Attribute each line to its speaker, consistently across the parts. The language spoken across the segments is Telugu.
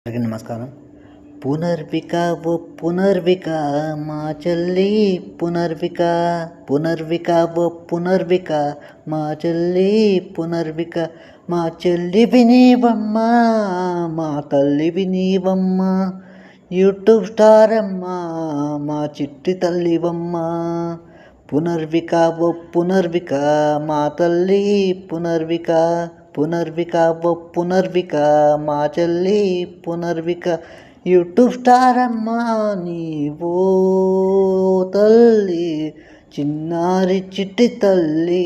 Speaker 1: అందరికీ నమస్కారం. పునర్విక ఓ పునర్విక మా చెల్లి పునర్విక, పునర్విక ఓ పునర్విక మా చెల్లి పునర్విక, మా చెల్లి వినీవమ్మ మా తల్లి వినీవమ్మ, యూట్యూబ్ స్టార్ అమ్మ మా చిట్టి తల్లివమ్మ. పునర్విక ఓ పునర్విక మా తల్లి పునర్విక, పునర్విక ఓ పునర్విక మా చెల్లి పునర్విక, యూట్యూబ్ స్టార్ అమ్మా నీవో తల్లి చిన్నారి చిట్టి తల్లి.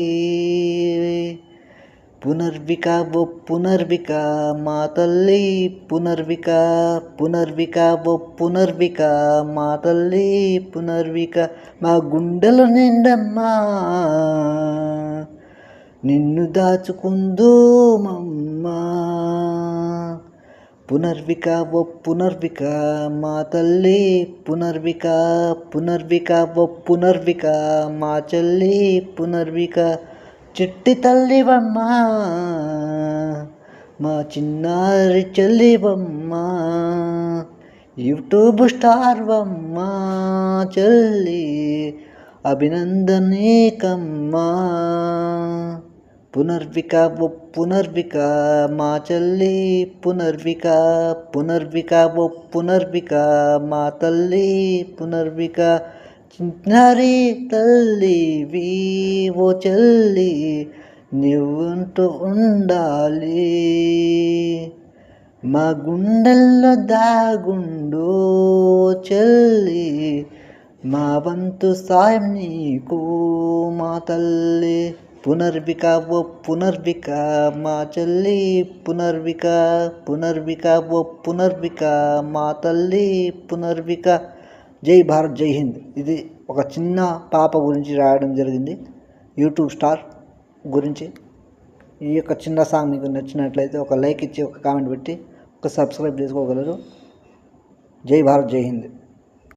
Speaker 1: పునర్విక ఓ పునర్విక మా తల్లి పునర్విక, పునర్విక ఓ పునర్విక మా తల్లి పునర్విక, మా గుండెల నిండమ్మా నిన్ను దాచుకుందు మమ్మా. పునర్విక ఓ పునర్విక మా తల్లి పునర్విక, పునర్విక ఓ పునర్విక మా చెల్లి పునర్విక, చిట్టి తల్లివమ్మ మా చిన్నారి చెల్లివమ్మ, యూట్యూబ్ స్టార్ వమ్మ చెల్లి అభినందనీకమ్మా. పునర్విక ఓ పునర్విక మా చెల్లి పునర్విక, పునర్విక ఓ పునర్విక మా తల్లి పునర్విక, చిన్నారి తల్లివి ఓ చెల్లి నువ్వుంటూ ఉండాలి, మా గుండెల్లో దాగుండు చెల్లి, మా వంతు సాయం నీకు మా తల్లి. పునర్విక ఓ పునర్విక మా చెల్లి పునర్విక, పునర్విక ఓ పునర్విక మా తల్లి పునర్విక. జై భారత్, జై హింద్. ఇది ఒక చిన్న పాప గురించి రాయడం జరిగింది, యూట్యూబ్ స్టార్ గురించి. ఈ యొక్క చిన్న సాంగ్ మీకు నచ్చినట్లయితే ఒక లైక్ ఇచ్చి ఒక కామెంట్ పెట్టి ఒక సబ్స్క్రైబ్ చేసుకోగలరు. జై భారత్, జై హింద్.